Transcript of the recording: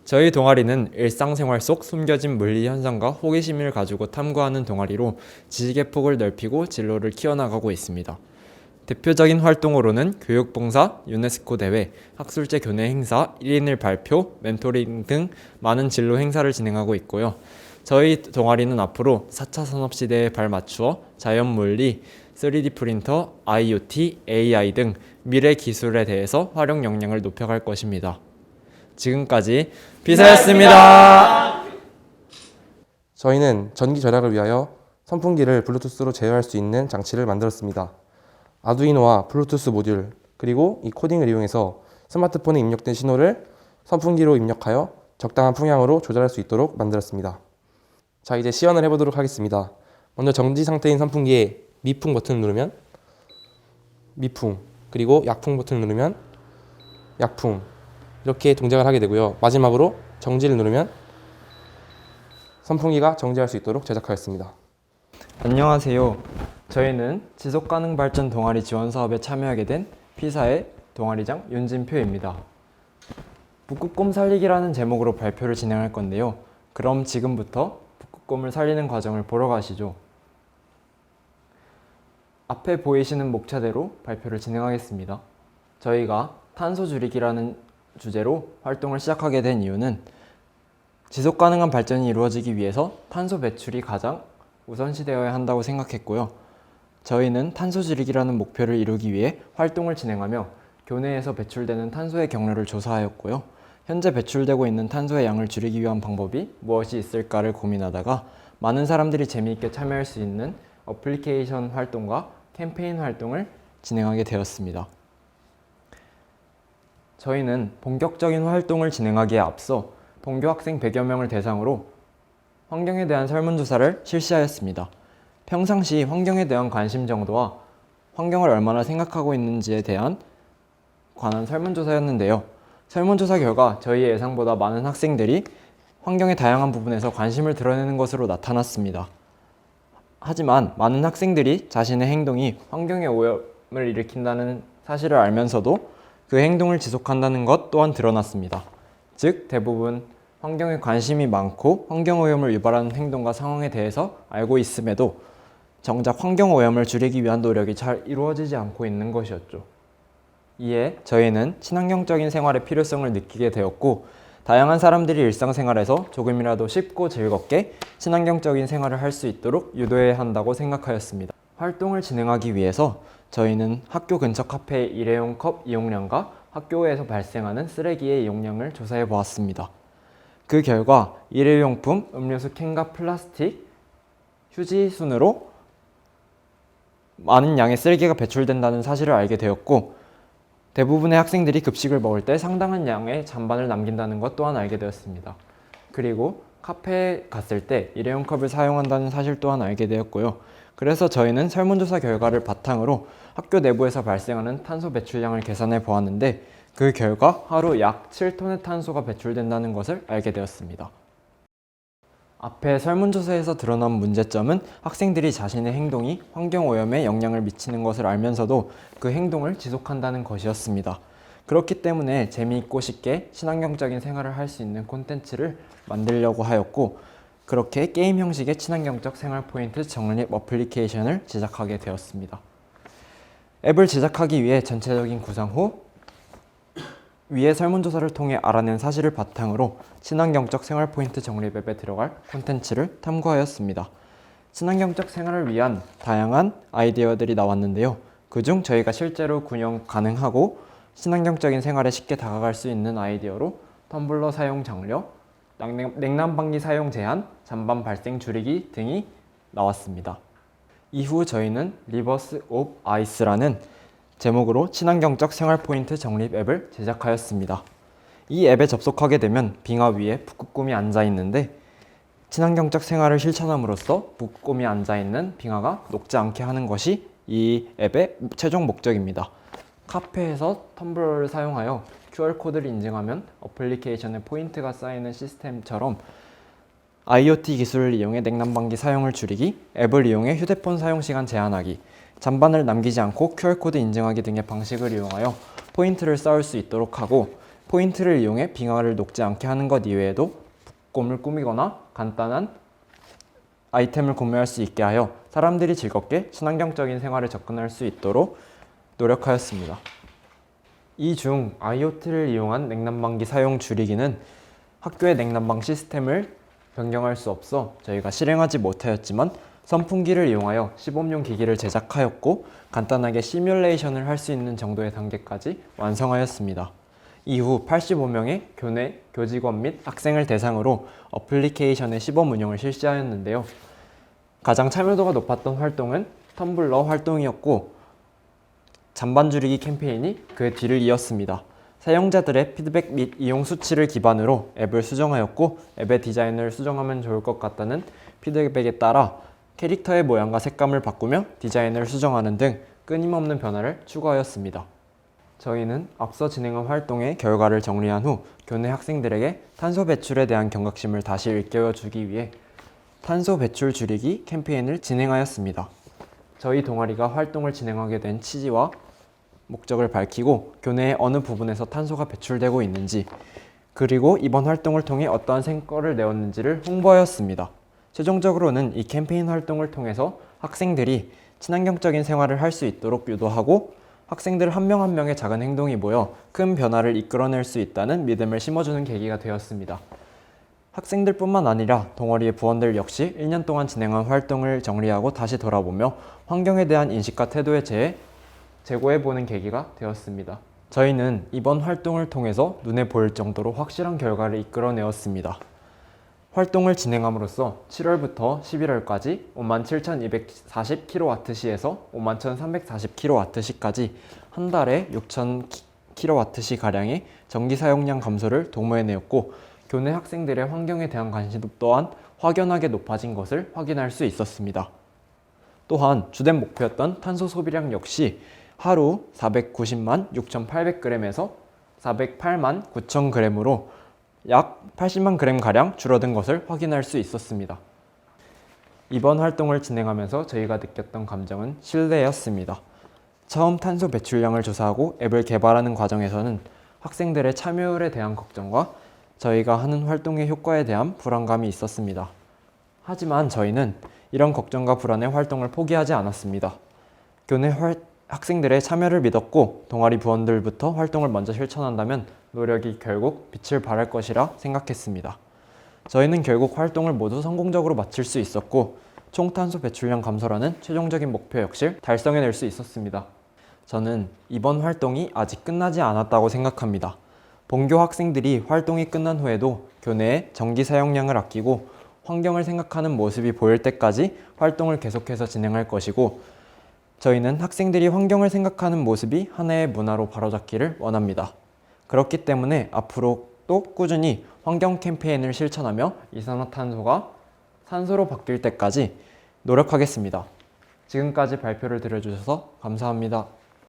저희 동아리는 일상생활 속 숨겨진 물리 현상과 호기심을 가지고 탐구하는 동아리로 지식의 폭을 넓히고 진로를 키워나가고 있습니다. 대표적인 활동으로는 교육봉사, 유네스코 대회, 학술제 교내 행사, 1인을 발표, 멘토링 등 많은 진로 행사를 진행하고 있고요. 저희 동아리는 앞으로 4차 산업시대에 발맞추어 자연물리, 3D 프린터, IoT, AI 등 미래 기술에 대해서 활용 역량을 높여갈 것입니다. 지금까지 피사였습니다. 저희는 전기 절약을 위하여 선풍기를 블루투스로 제어할 수 있는 장치를 만들었습니다. 아두이노와 블루투스 모듈 그리고 이 코딩을 이용해서 스마트폰에 입력된 신호를 선풍기로 입력하여 적당한 풍향으로 조절할 수 있도록 만들었습니다. 자, 이제 시연을 해보도록 하겠습니다. 먼저 정지 상태인 선풍기에 미풍 버튼을 누르면 미풍, 그리고 약풍 버튼을 누르면 약풍, 이렇게 동작을 하게 되고요. 마지막으로 정지를 누르면 선풍기가 정지할 수 있도록 제작하였습니다. 안녕하세요. 저희는 지속가능 발전 동아리 지원 사업에 참여하게 된 피사의 동아리장 윤진표입니다. 북극곰 살리기라는 제목으로 발표를 진행할 건데요. 그럼 지금부터 북극곰을 살리는 과정을 보러 가시죠. 앞에 보이시는 목차대로 발표를 진행하겠습니다. 저희가 탄소 줄이기라는 주제로 활동을 시작하게 된 이유는 지속가능한 발전이 이루어지기 위해서 탄소 배출이 가장 우선시되어야 한다고 생각했고요. 저희는 탄소 줄이기라는 목표를 이루기 위해 활동을 진행하며 교내에서 배출되는 탄소의 경로를 조사하였고요. 현재 배출되고 있는 탄소의 양을 줄이기 위한 방법이 무엇이 있을까를 고민하다가 많은 사람들이 재미있게 참여할 수 있는 어플리케이션 활동과 캠페인 활동을 진행하게 되었습니다. 저희는 본격적인 활동을 진행하기에 앞서 본교 학생 100여 명을 대상으로 환경에 대한 설문조사를 실시하였습니다. 평상시 환경에 대한 관심 정도와 환경을 얼마나 생각하고 있는지에 관한 설문조사였는데요. 설문조사 결과 저희의 예상보다 많은 학생들이 환경의 다양한 부분에서 관심을 드러내는 것으로 나타났습니다. 하지만 많은 학생들이 자신의 행동이 환경에 오염을 일으킨다는 사실을 알면서도 그 행동을 지속한다는 것 또한 드러났습니다. 즉, 대부분 환경에 관심이 많고 환경오염을 유발하는 행동과 상황에 대해서 알고 있음에도 정작 환경오염을 줄이기 위한 노력이 잘 이루어지지 않고 있는 것이었죠. 이에 저희는 친환경적인 생활의 필요성을 느끼게 되었고, 다양한 사람들이 일상생활에서 조금이라도 쉽고 즐겁게 친환경적인 생활을 할 수 있도록 유도해야 한다고 생각하였습니다. 활동을 진행하기 위해서 저희는 학교 근처 카페의 일회용 컵 이용량과 학교에서 발생하는 쓰레기의 이용량을 조사해 보았습니다. 그 결과 일회용품, 음료수 캔과 플라스틱, 휴지 순으로 많은 양의 쓰레기가 배출된다는 사실을 알게 되었고, 대부분의 학생들이 급식을 먹을 때 상당한 양의 잔반을 남긴다는 것 또한 알게 되었습니다. 그리고 카페에 갔을 때 일회용 컵을 사용한다는 사실 또한 알게 되었고요. 그래서 저희는 설문조사 결과를 바탕으로 학교 내부에서 발생하는 탄소 배출량을 계산해 보았는데, 그 결과 하루 약 7톤의 탄소가 배출된다는 것을 알게 되었습니다. 앞에 설문조사에서 드러난 문제점은 학생들이 자신의 행동이 환경오염에 영향을 미치는 것을 알면서도 그 행동을 지속한다는 것이었습니다. 그렇기 때문에 재미있고 쉽게 친환경적인 생활을 할 수 있는 콘텐츠를 만들려고 하였고, 그렇게 게임 형식의 친환경적 생활 포인트 적립 어플리케이션을 제작하게 되었습니다. 앱을 제작하기 위해 전체적인 구상 후 위의 설문조사를 통해 알아낸 사실을 바탕으로 친환경적 생활 포인트 적립 앱에 들어갈 콘텐츠를 탐구하였습니다. 친환경적 생활을 위한 다양한 아이디어들이 나왔는데요. 그중 저희가 실제로 군용 가능하고 친환경적인 생활에 쉽게 다가갈 수 있는 아이디어로 텀블러 사용 장려, 냉난방기 사용 제한, 잔반 발생 줄이기 등이 나왔습니다. 이후 저희는 리버스 옵 아이스라는 제목으로 친환경적 생활 포인트 적립 앱을 제작하였습니다. 이 앱에 접속하게 되면 빙하 위에 북극곰이 앉아 있는데, 친환경적 생활을 실천함으로써 북극곰이 앉아 있는 빙하가 녹지 않게 하는 것이 이 앱의 최종 목적입니다. 카페에서 텀블러를 사용하여 QR코드를 인증하면 어플리케이션에 포인트가 쌓이는 시스템처럼 IoT 기술을 이용해 냉난방기 사용을 줄이기, 앱을 이용해 휴대폰 사용 시간 제한하기, 잔반을 남기지 않고 QR코드 인증하기 등의 방식을 이용하여 포인트를 쌓을 수 있도록 하고, 포인트를 이용해 빙하를 녹지 않게 하는 것 이외에도 붓곰을 꾸미거나 간단한 아이템을 구매할 수 있게 하여 사람들이 즐겁게 친환경적인 생활에 접근할 수 있도록 노력하였습니다. 이 중 IoT를 이용한 냉난방기 사용 줄이기는 학교의 냉난방 시스템을 변경할 수 없어 저희가 실행하지 못하였지만, 선풍기를 이용하여 시범용 기기를 제작하였고 간단하게 시뮬레이션을 할 수 있는 정도의 단계까지 완성하였습니다. 이후 85명의 교내 교직원 및 학생을 대상으로 어플리케이션의 시범 운영을 실시하였는데요. 가장 참여도가 높았던 활동은 텀블러 활동이었고, 잔반 줄이기 캠페인이 그 뒤를 이었습니다. 사용자들의 피드백 및 이용 수치를 기반으로 앱을 수정하였고, 앱의 디자인을 수정하면 좋을 것 같다는 피드백에 따라 캐릭터의 모양과 색감을 바꾸며 디자인을 수정하는 등 끊임없는 변화를 추구하였습니다. 저희는 앞서 진행한 활동의 결과를 정리한 후 교내 학생들에게 탄소 배출에 대한 경각심을 다시 일깨워주기 위해 탄소 배출 줄이기 캠페인을 진행하였습니다. 저희 동아리가 활동을 진행하게 된 취지와 목적을 밝히고, 교내의 어느 부분에서 탄소가 배출되고 있는지, 그리고 이번 활동을 통해 어떠한 성과를 내었는지를 홍보하였습니다. 최종적으로는 이 캠페인 활동을 통해서 학생들이 친환경적인 생활을 할 수 있도록 유도하고, 학생들 한 명 한 명의 작은 행동이 모여 큰 변화를 이끌어낼 수 있다는 믿음을 심어주는 계기가 되었습니다. 학생들뿐만 아니라 동아리의 부원들 역시 1년 동안 진행한 활동을 정리하고 다시 돌아보며 환경에 대한 인식과 태도에 재고해보는 계기가 되었습니다. 저희는 이번 활동을 통해서 눈에 보일 정도로 확실한 결과를 이끌어내었습니다. 활동을 진행함으로써 7월부터 11월까지 57,240kWh에서 51,340kWh까지 한 달에 6,000kWh가량의 전기 사용량 감소를 도모해내었고, 교내 학생들의 환경에 대한 관심도 또한 확연하게 높아진 것을 확인할 수 있었습니다. 또한 주된 목표였던 탄소 소비량 역시 하루 490만 6,800g에서 408만 9,000g으로 약 80만 g가량 줄어든 것을 확인할 수 있었습니다. 이번 활동을 진행하면서 저희가 느꼈던 감정은 신뢰였습니다. 처음 탄소 배출량을 조사하고 앱을 개발하는 과정에서는 학생들의 참여율에 대한 걱정과 저희가 하는 활동의 효과에 대한 불안감이 있었습니다. 하지만 저희는 이런 걱정과 불안의 활동을 포기하지 않았습니다. 교내 학생들의 참여를 믿었고, 동아리 부원들부터 활동을 먼저 실천한다면 노력이 결국 빛을 발할 것이라 생각했습니다. 저희는 결국 활동을 모두 성공적으로 마칠 수 있었고, 총 탄소 배출량 감소라는 최종적인 목표 역시 달성해낼 수 있었습니다. 저는 이번 활동이 아직 끝나지 않았다고 생각합니다. 본교 학생들이 활동이 끝난 후에도 교내의 전기 사용량을 아끼고 환경을 생각하는 모습이 보일 때까지 활동을 계속해서 진행할 것이고, 저희는 학생들이 환경을 생각하는 모습이 하나의 문화로 바로잡기를 원합니다. 그렇기 때문에 앞으로 또 꾸준히 환경 캠페인을 실천하며 이산화탄소가 산소로 바뀔 때까지 노력하겠습니다. 지금까지 발표를 들어주셔서 감사합니다.